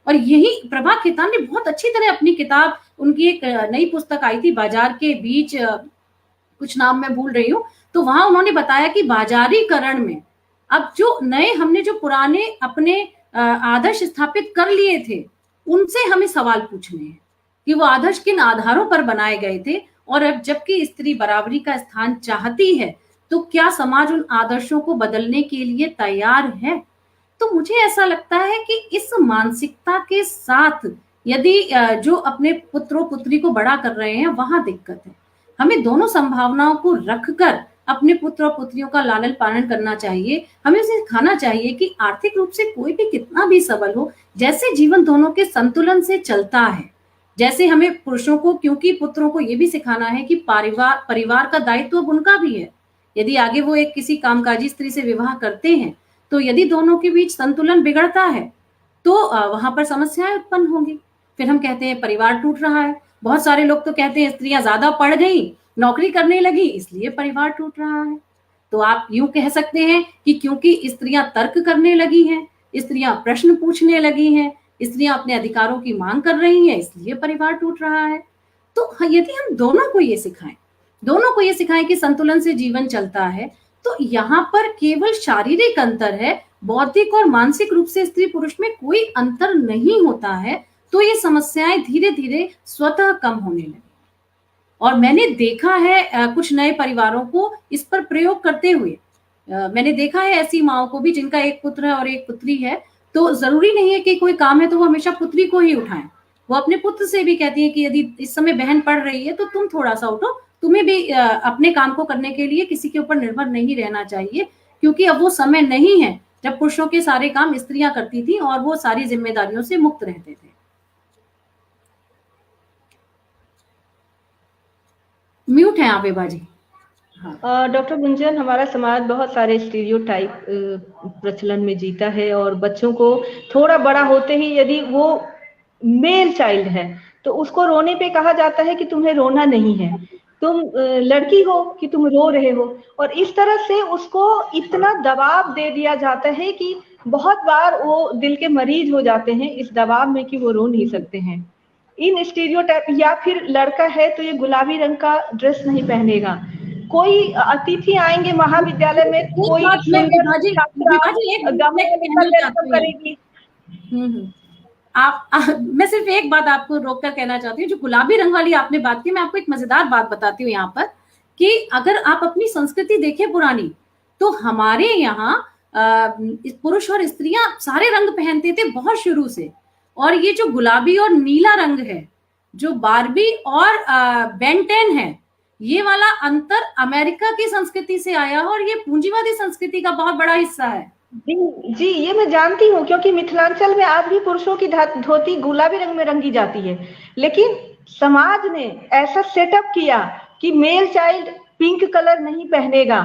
और यही प्रभा खेतान ने बहुत अच्छी तरह अपनी किताब, उनकी एक नई पुस्तक आई थी बाजार के बीच, कुछ नाम मैं भूल रही हूँ, तो वहां उन्होंने बताया कि बाजारीकरण में अब जो नए हमने जो पुराने अपने आदर्श स्थापित कर लिए थे, उनसे हमें सवाल पूछने हैं कि वो आदर्श किन आधारों पर बनाए गए थे, और अब जबकि स्त्री बराबरी का स्थान चाहती है तो क्या समाज उन आदर्शों को बदलने के लिए तैयार है। तो मुझे ऐसा लगता है कि इस मानसिकता के साथ यदि जो अपने पुत्रों पुत्री को बड़ा कर रहे हैं वहां दिक्कत है। हमें दोनों संभावनाओं को रखकर अपने पुत्र और पुत्रियों का लालन पालन करना चाहिए। हमें उसे सिखाना चाहिए कि आर्थिक रूप से कोई भी कितना भी सबल हो, जैसे जीवन दोनों के संतुलन से चलता है, जैसे हमें पुरुषों को, क्योंकि पुत्रों को ये भी सिखाना है कि परिवार का दायित्व अब उनका भी है। यदि आगे वो एक किसी कामकाजी स्त्री से विवाह करते हैं तो यदि दोनों के बीच संतुलन बिगड़ता है तो वहां पर समस्याएं उत्पन्न होंगी। फिर हम कहते हैं परिवार टूट रहा है। बहुत सारे लोग तो कहते हैं स्त्रियां ज्यादा पढ़ गई, नौकरी करने लगी, इसलिए परिवार टूट रहा है। तो आप यूं कह सकते हैं कि क्योंकि स्त्रियां तर्क करने लगी हैं, स्त्रियां प्रश्न पूछने लगी हैं, स्त्रियां अपने अधिकारों की मांग कर रही हैं, इसलिए परिवार टूट रहा है। तो यदि हम दोनों को ये सिखाएं कि संतुलन से जीवन चलता है, तो यहाँ पर केवल शारीरिक अंतर है, बौद्धिक और मानसिक रूप से स्त्री पुरुष में कोई अंतर नहीं होता है, तो ये समस्याएं धीरे धीरे स्वतः कम होने लगी। और मैंने देखा है कुछ नए परिवारों को इस पर प्रयोग करते हुए। मैंने देखा है ऐसी माओं को भी जिनका एक पुत्र है और एक पुत्री है, तो जरूरी नहीं है कि कोई काम है तो वो हमेशा पुत्री को ही उठाएं। वो अपने पुत्र से भी कहती है कि यदि इस समय बहन पढ़ रही है तो तुम थोड़ा सा उठो, तुम्हें भी अपने काम को करने के लिए किसी के ऊपर निर्भर नहीं रहना चाहिए, क्योंकि अब वो समय नहीं है जब पुरुषों के सारे काम स्त्रियां करती थी और वो सारी जिम्मेदारियों से मुक्त रहते थे। म्यूट है आप बेबा जी। डॉक्टर गुंजन, हमारा समाज बहुत सारे स्टीरियोटाइप प्रचलन में जीता है, और बच्चों को थोड़ा बड़ा होते ही यदि वो मेल चाइल्ड है तो उसको रोने पे कहा जाता है कि तुम्हें रोना नहीं है, तुम लड़की हो कि तुम रो रहे हो, और इस तरह से उसको इतना दबाव दे दिया जाता है कि बहुत बार वो दिल के मरीज हो जाते हैं इस दबाव में कि वो रो नहीं सकते हैं। इन स्टीरियोटाइप, या फिर लड़का है तो ये गुलाबी रंग का ड्रेस नहीं पहनेगा, कोई अतिथि आएंगे महाविद्यालय में, कोई करेगी। मैं सिर्फ एक बात आपको रोककर कहना चाहती हूँ, जो गुलाबी रंग वाली आपने बात की, मैं आपको एक मजेदार बात बताती हूँ यहाँ पर, कि अगर आप अपनी संस्कृति देखें पुरानी, तो हमारे यहाँ पुरुष और स्त्रियां सारे रंग पहनते थे बहुत शुरू से, और ये जो गुलाबी और नीला रंग है, जो बार्बी और बेन 10 है, ये वाला अंतर अमेरिका की संस्कृति से आया और ये पूंजीवादी संस्कृति का बहुत बड़ा हिस्सा है। जी, ये मैं जानती हूँ, क्योंकि मिथिलांचल में आज भी पुरुषों की धोती गुलाबी रंग में रंगी जाती है, लेकिन समाज ने ऐसा सेटअप किया कि मेल चाइल्ड पिंक कलर नहीं पहनेगा।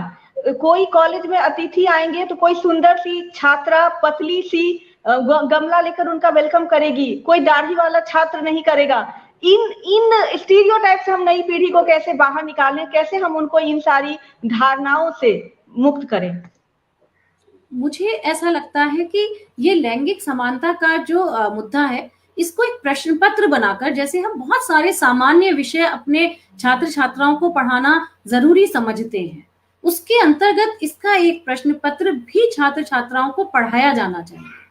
कोई कॉलेज में अतिथि आएंगे तो कोई सुंदर सी छात्रा पतली सी गमला लेकर उनका वेलकम करेगी, कोई दाढ़ी वाला छात्र नहीं करेगा। इन स्टीरियोटाइप से हम नई पीढ़ी को कैसे बाहर निकालें, कैसे हम उनको इन सारी धारणाओं से मुक्त करें? मुझे ऐसा लगता है कि ये लैंगिक समानता का जो मुद्दा है, इसको एक प्रश्न पत्र बनाकर, जैसे हम बहुत सारे सामान्य विषय अपने छात्र छात्राओं को पढ़ाना जरूरी समझते हैं, उसके अंतर्गत इसका एक प्रश्न पत्र भी छात्र छात्राओं को पढ़ाया जाना चाहिए।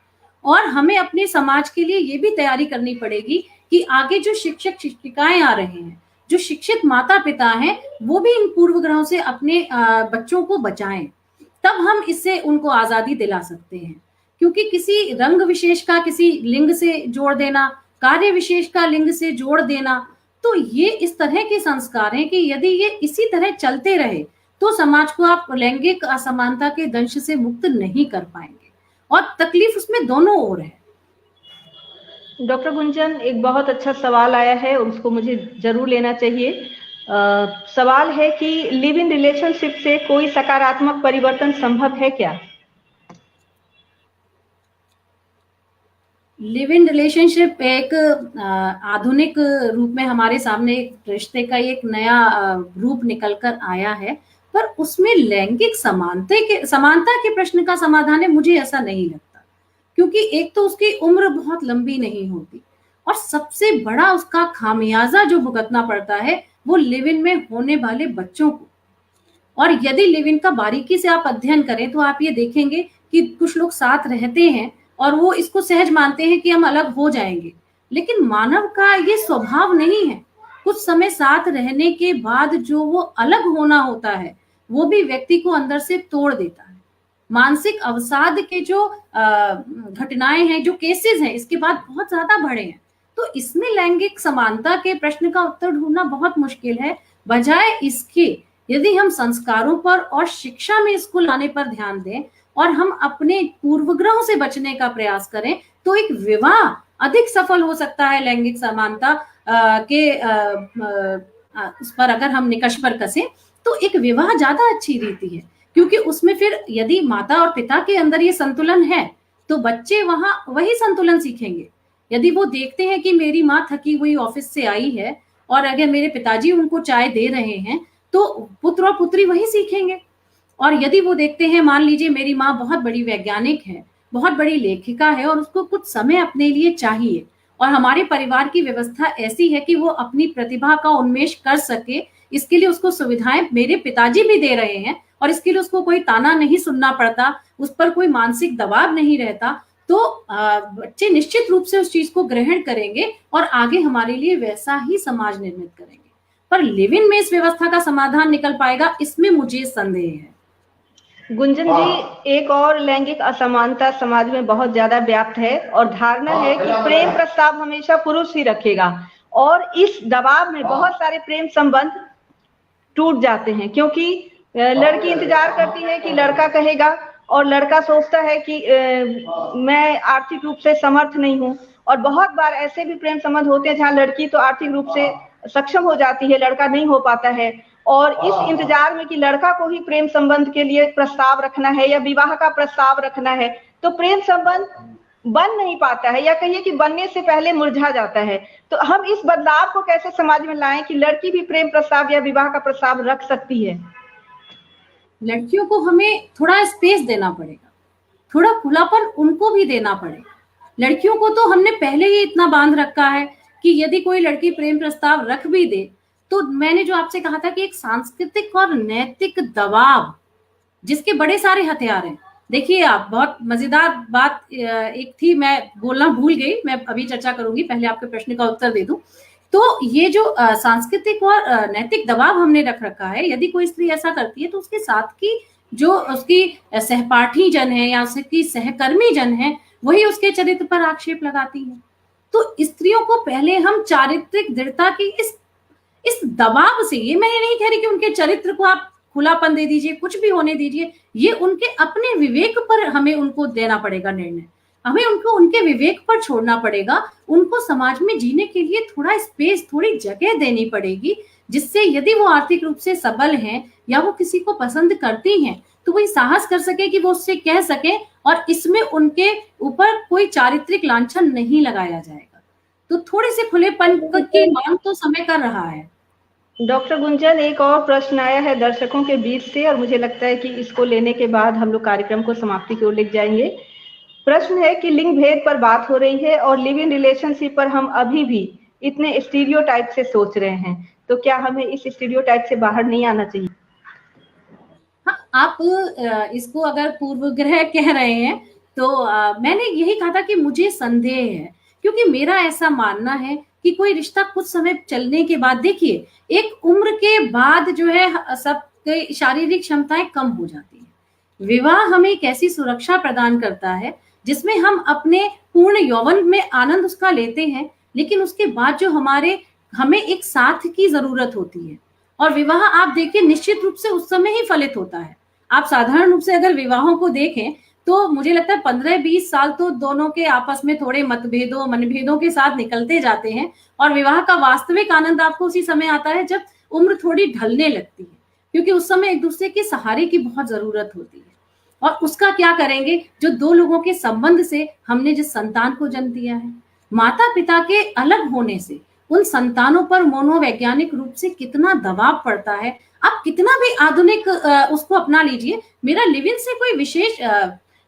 और हमें अपने समाज के लिए ये भी तैयारी करनी पड़ेगी कि आगे जो शिक्षक शिक्षिकाएं आ रहे हैं, जो शिक्षित माता पिता हैं, वो भी इन पूर्वग्रहों से अपने बच्चों को बचाएं, तब हम इससे उनको आजादी दिला सकते हैं। क्योंकि किसी रंग विशेष का किसी लिंग से जोड़ देना, कार्य विशेष का लिंग से जोड़ देना, तो ये इस तरह के संस्कार हैं कि यदि ये इसी तरह चलते रहे तो समाज को आप लैंगिक असमानता के दंश से मुक्त नहीं कर पाएंगे, और तकलीफ उसमें दोनों ओर है। डॉक्टर गुंजन, एक बहुत अच्छा सवाल आया है, उसको मुझे जरूर लेना चाहिए। सवाल है कि लिव इन रिलेशनशिप से कोई सकारात्मक परिवर्तन संभव है क्या? लिव इन रिलेशनशिप एक आधुनिक रूप में हमारे सामने एक रिश्ते का एक नया रूप निकल कर आया है, पर उसमें लैंगिक समानता के प्रश्न का समाधान है, मुझे ऐसा नहीं लगता। क्योंकि एक तो उसकी उम्र बहुत लंबी नहीं होती, और सबसे बड़ा उसका खामियाजा जो भुगतना पड़ता है वो लिव इन में होने वाले बच्चों को। और यदि लिव इन का बारीकी से आप अध्ययन करें तो आप ये देखेंगे कि कुछ लोग साथ रहते हैं और वो इसको सहज मानते हैं कि हम अलग हो जाएंगे, लेकिन मानव का ये स्वभाव नहीं है। कुछ समय साथ रहने के बाद जो वो अलग होना होता है वो भी व्यक्ति को अंदर से तोड़ देता है। मानसिक अवसाद के जो घटनाएं हैं, जो केसेस हैं, इसके बाद बहुत ज्यादा बढ़े हैं। तो इसमें लैंगिक समानता के प्रश्न का उत्तर ढूंढना बहुत मुश्किल है। बजाय इसके यदि हम संस्कारों पर और शिक्षा में इसको लाने पर ध्यान दें और हम अपने पूर्वग्रहों से बचने का प्रयास करें तो एक विवाह अधिक सफल हो सकता है। लैंगिक समानता के उस पर अगर हम निकष पर कसें तो एक विवाह ज्यादा अच्छी रीति है, क्योंकि उसमें फिर यदि माता और पिता के अंदर ये संतुलन है तो बच्चे वहां वही संतुलन सीखेंगे। यदि वो देखते हैं कि मेरी माँ थकी हुई ऑफिस से आई है और अगर मेरे पिताजी उनको चाय दे रहे हैं तो पुत्र और पुत्री वही सीखेंगे। और यदि वो देखते हैं, मान लीजिए मेरी माँ बहुत बड़ी वैज्ञानिक है, बहुत बड़ी लेखिका है और उसको कुछ समय अपने लिए चाहिए और हमारे परिवार की व्यवस्था ऐसी है कि वो अपनी प्रतिभा का उन्मेष कर सके, इसके लिए उसको सुविधाएं मेरे पिताजी भी दे रहे हैं और इसके लिए उसको कोई ताना नहीं सुनना पड़ता, उस पर कोई मानसिक दबाव नहीं रहता, तो बच्चे निश्चित रूप से उस चीज को ग्रहण करेंगे और आगे हमारे लिए वैसा ही समाज निर्मित करेंगे। पर लिव इन में इस व्यवस्था का समाधान निकल पाएगा, इसमें मुझे संदेह है। गुंजन जी, एक और लैंगिक असमानता समाज में बहुत ज्यादा व्याप्त है और धारणा है कि प्रेम प्रस्ताव हमेशा पुरुष ही रखेगा, और इस दबाव में बहुत सारे प्रेम संबंध टूट जाते हैं, क्योंकि लड़की इंतजार करती है कि लड़का कहेगा और लड़का सोचता है कि मैं आर्थिक रूप से समर्थ नहीं हूँ। और बहुत बार ऐसे भी प्रेम संबंध होते हैं जहाँ लड़की तो आर्थिक रूप से सक्षम हो जाती है, लड़का नहीं हो पाता है, और इस इंतजार में कि लड़का को ही प्रेम संबंध के लिए प्रस्ताव रखना है या विवाह का प्रस्ताव रखना है, तो प्रेम संबंध बन नहीं पाता है, या कहिए कि बनने से पहले मुरझा जाता है। तो हम इस बदलाव को कैसे समाज में लाएं कि लड़की भी प्रेम प्रस्ताव या विवाह का प्रस्ताव रख सकती है? लड़कियों को हमें थोड़ा स्पेस देना पड़ेगा, थोड़ा खुलापन उनको भी देना पड़ेगा। लड़कियों को तो हमने पहले ही इतना बांध रखा है कि यदि कोई लड़की प्रेम प्रस्ताव रख भी दे तो मैंने जो आपसे कहा था कि एक सांस्कृतिक और नैतिक दबाव जिसके बड़े सारे हथियार हैं। देखिए आप, बहुत मजेदार बात एक थी, मैं बोलना भूल गई, मैं अभी चर्चा करूंगी, पहले आपके प्रश्न का उत्तर दे दूं। तो ये जो सांस्कृतिक और नैतिक दबाव हमने रख रखा है, यदि कोई स्त्री ऐसा करती है तो उसके साथ की जो उसकी सहपाठी जन है या उसकी सहकर्मी जन है वही उसके चरित्र पर आक्षेप लगाती है। तो स्त्रियों को पहले हम चारित्रिक दृढ़ता की इस दबाव से, ये मैं नहीं कह रही कि उनके चरित्र को आप खुलापन दे दीजिए, कुछ भी होने दीजिए, ये उनके अपने विवेक पर हमें उनको देना पड़ेगा निर्णय, हमें उनको उनके विवेक पर छोड़ना पड़ेगा। उनको समाज में जीने के लिए थोड़ा स्पेस, थोड़ी जगह देनी पड़ेगी, जिससे यदि वो आर्थिक रूप से सबल हैं या वो किसी को पसंद करती हैं तो वो साहस कर सके कि वो उससे कह सके और इसमें उनके ऊपर कोई चारित्रिक लांछन नहीं लगाया जाएगा। तो थोड़े से खुलेपन की मांग तो समय कर रहा है। डॉक्टर गुंजन, एक और प्रश्न आया है दर्शकों के बीच से और मुझे लगता है कि इसको लेने के बाद हम लोग कार्यक्रम को समाप्ति की ओर ले जाएंगे। प्रश्न है कि लिंग भेद पर बात हो रही है और लिव इन रिलेशनशिप पर हम अभी भी इतने स्टीरियोटाइप से सोच रहे हैं, तो क्या हमें इस स्टीरियोटाइप से बाहर नहीं आना चाहिए? हाँ, आप इसको अगर पूर्वग्रह कह रहे हैं तो मैंने यही कहा था कि मुझे संदेह है, क्योंकि मेरा ऐसा मानना है कि कोई रिश्ता कुछ समय चलने के बाद, देखिए एक उम्र के बाद जो है सबकी शारीरिक क्षमताएं कम हो जाती है। विवाह हमें एक ऐसी सुरक्षा प्रदान करता है जिसमें हम अपने पूर्ण यौवन में आनंद उसका लेते हैं, लेकिन उसके बाद जो हमें एक साथ की जरूरत होती है। और विवाह आप देखिए निश्चित रूप से उस समय ही फलित होता है। आप साधारण रूप से अगर विवाहों को देखें तो मुझे लगता है 15-20 साल तो दोनों के आपस में थोड़े मतभेदों मनभेदों के साथ निकलते जाते हैं और विवाह का वास्तविक आनंद आपको उसी समय आता है जब उम्र थोड़ी ढलने लगती है, क्योंकि उस समय एक दूसरे के सहारे की बहुत जरूरत होती है। और उसका क्या करेंगे जो दो लोगों के संबंध से हमने जिस संतान को जन्म दिया है। माता पिता के अलग होने से उन संतानों पर मनोवैज्ञानिक रूप से कितना दबाव पड़ता है। आप कितना भी आधुनिक उसको अपना लीजिए, मेरा लिव इन से कोई विशेष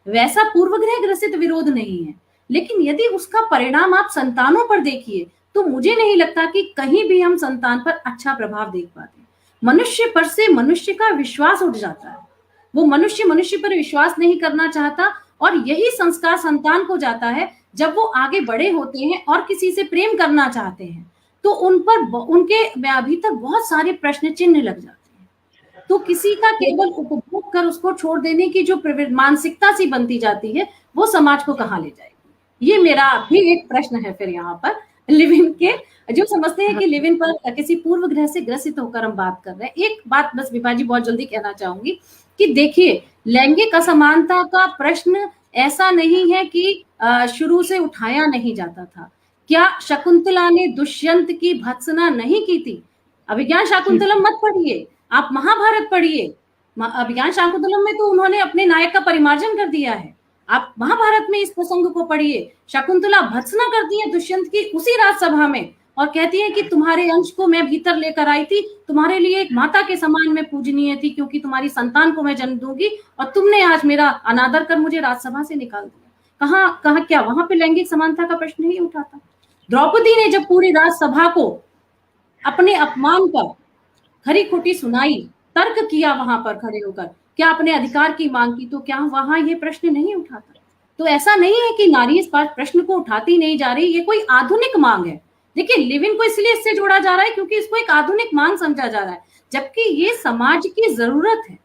वैसा पूर्वग्रह ग्रसित विरोध नहीं है, लेकिन यदि उसका परिणाम आप संतानों पर देखिए तो मुझे नहीं लगता कि कहीं भी हम संतान पर अच्छा प्रभाव देख पाते। मनुष्य पर से मनुष्य का विश्वास उठ जाता है, वो मनुष्य पर विश्वास नहीं करना चाहता, और यही संस्कार संतान को जाता है जब वो आगे बड़े होते हैं और किसी से प्रेम करना चाहते हैं तो उन पर उनके भीतर बहुत सारे प्रश्न चिन्ह लग जाते हैं। तो किसी का केवल उपभोग कर उसको छोड़ देने की जो मानसिकता सी बनती जाती है वो समाज को कहाँ ले जाएगी, ये मेरा भी एक प्रश्न है। फिर यहाँ पर लिव इन के जो समझते हैं कि लिव इन पर किसी पूर्व ग्रह से ग्रसित होकर हम बात कर रहे हैं। एक बात बस विभा जी बहुत जल्दी कहना चाहूंगी कि देखिए, लैंगिक असमानता का प्रश्न ऐसा नहीं है कि शुरू से उठाया नहीं जाता था। क्या शकुंतला ने दुष्यंत की भत्सना नहीं की थी? अभिज्ञान शाकुंतलम मत पढ़िए, आप महाभारत पढ़िए। अभिज्ञान शाकुंतलम में तो उन्होंने अपने नायक का परिमार्जन कर दिया है। आप महाभारत में इस प्रसंग को पढ़िए। शकुंतला भत्सना करती है दुष्यंत की उसी राजसभा में और कहती है कि तुम्हारे अंश को मैं भीतर लेकर आई थी, तुम्हारे लिए एक माता के समान मैं पूजनीय थी, क्योंकि तुम्हारी संतान को मैं जन्म दूंगी और तुमने आज मेरा अनादर कर मुझे राजसभा से निकाल दिया। कहाँ क्या वहां पे लैंगिक समानता का प्रश्न नहीं उठा था? द्रौपदी ने जब पूरी राजसभा को अपने अपमान पर खरी खोटी सुनाई, तर्क किया वहां पर खड़े होकर, क्या अपने अधिकार की मांग की, तो क्या वहां ये प्रश्न नहीं उठाता? तो ऐसा नहीं है कि नारी इस बात प्रश्न को उठाती नहीं जा रही, ये कोई आधुनिक मांग है। देखिए, लिव इन को इसलिए इससे जोड़ा जा रहा है क्योंकि इसको एक आधुनिक मांग समझा जा रहा है, जबकि ये समाज की जरूरत है।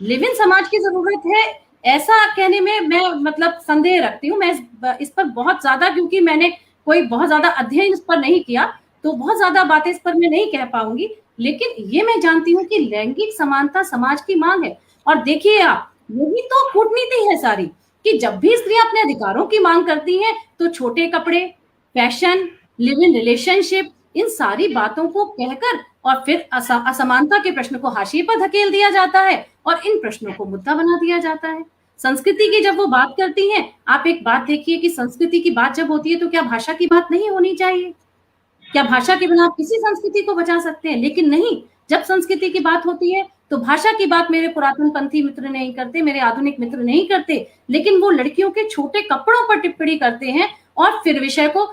लिव इन समाज की जरूरत है, ऐसा कहने में मैं मतलब संदेह रखती हूँ। मैं इस पर बहुत ज्यादा, क्योंकि मैंने कोई बहुत ज्यादा अध्ययन इस पर नहीं किया, तो बहुत ज्यादा बातें इस पर मैं नहीं कह पाऊंगी, लेकिन ये मैं जानती हूँ कि लैंगिक समानता समाज की मांग है। और देखिए आप, यही तो कूटनीति है सारी, कि जब भी स्त्रियां अपने अधिकारों की मांग करती हैं तो छोटे कपड़े, फैशन, लिव इन रिलेशनशिप, इन सारी बातों को कहकर और फिर असमानता के प्रश्न को हाशिए पर धकेल दिया जाता है और इन प्रश्नों को मुद्दा बना दिया जाता है। संस्कृति की जब वो बात करती हैं, आप एक बात देखिए कि संस्कृति की बात जब होती है तो क्या भाषा की बात नहीं होनी चाहिए? क्या भाषा के बिना आप किसी संस्कृति को बचा सकते हैं? लेकिन नहीं, जब संस्कृति की बात होती है तो भाषा की बात मेरे पुरातन पंथी मित्र नहीं करते, मेरे आधुनिक मित्र नहीं करते, लेकिन वो लड़कियों के छोटे कपड़ों पर टिप्पणी करते हैं और फिर विषय को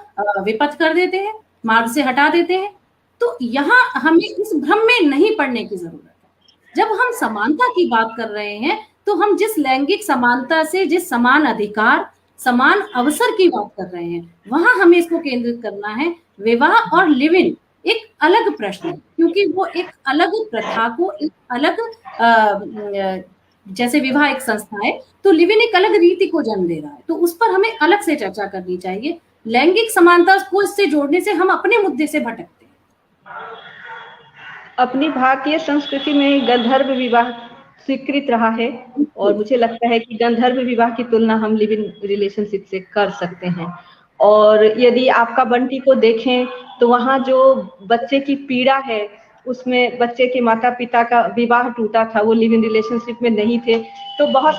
विपथ कर देते हैं, मार्ग से हटा देते हैं। तो यहाँ हमें इस भ्रम में नहीं पड़ने की जरूरत है। जब हम समानता की बात कर रहे हैं तो हम जिस लैंगिक समानता से, जिस समान अधिकार, समान अवसर की बात कर रहे हैं, वहां हमें इसको केंद्रित करना है। विवाह और लिव इन एक अलग प्रश्न है, क्योंकि वो एक अलग प्रथा को, एक अलग जैसे विवाह एक संस्था है तो लिव इन एक अलग रीति को जन्म दे रहा है, तो उस पर हमें अलग से चर्चा करनी चाहिए। लैंगिक समानता को इससे जोड़ने से हम अपने मुद्दे से भटकते हैं। अपनी भारतीय संस्कृति में गंधर्व विवाह स्वीकृत रहा है और मुझे लगता है कि गंधर्व विवाह की तुलना हम लिव इन रिलेशनशिप से कर सकते हैं। और यदि आपका बंटी को देखें तो वहाँ जो बच्चे की पीड़ा है, उसमें बच्चे के माता पिता का विवाह टूटा था, वो लिव इन रिलेशनशिप में नहीं थे। तो बहुत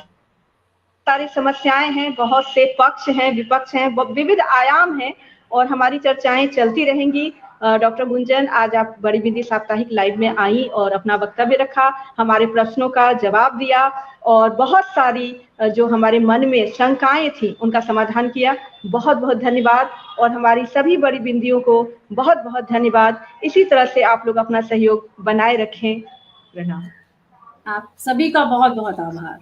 सारी समस्याएं हैं, बहुत से पक्ष हैं, विपक्ष हैं, विविध आयाम हैं और हमारी चर्चाएं चलती रहेंगी। डॉक्टर गुंजन, आज आप बड़ी बिंदी साप्ताहिक लाइव में आई और अपना वक्तव्य रखा, हमारे प्रश्नों का जवाब दिया और बहुत सारी जो हमारे मन में शंकाएं थी उनका समाधान किया। बहुत बहुत धन्यवाद और हमारी सभी बड़ी बिंदियों को बहुत बहुत धन्यवाद। इसी तरह से आप लोग अपना सहयोग बनाए रखें। प्रणाम। आप सभी का बहुत बहुत आभार।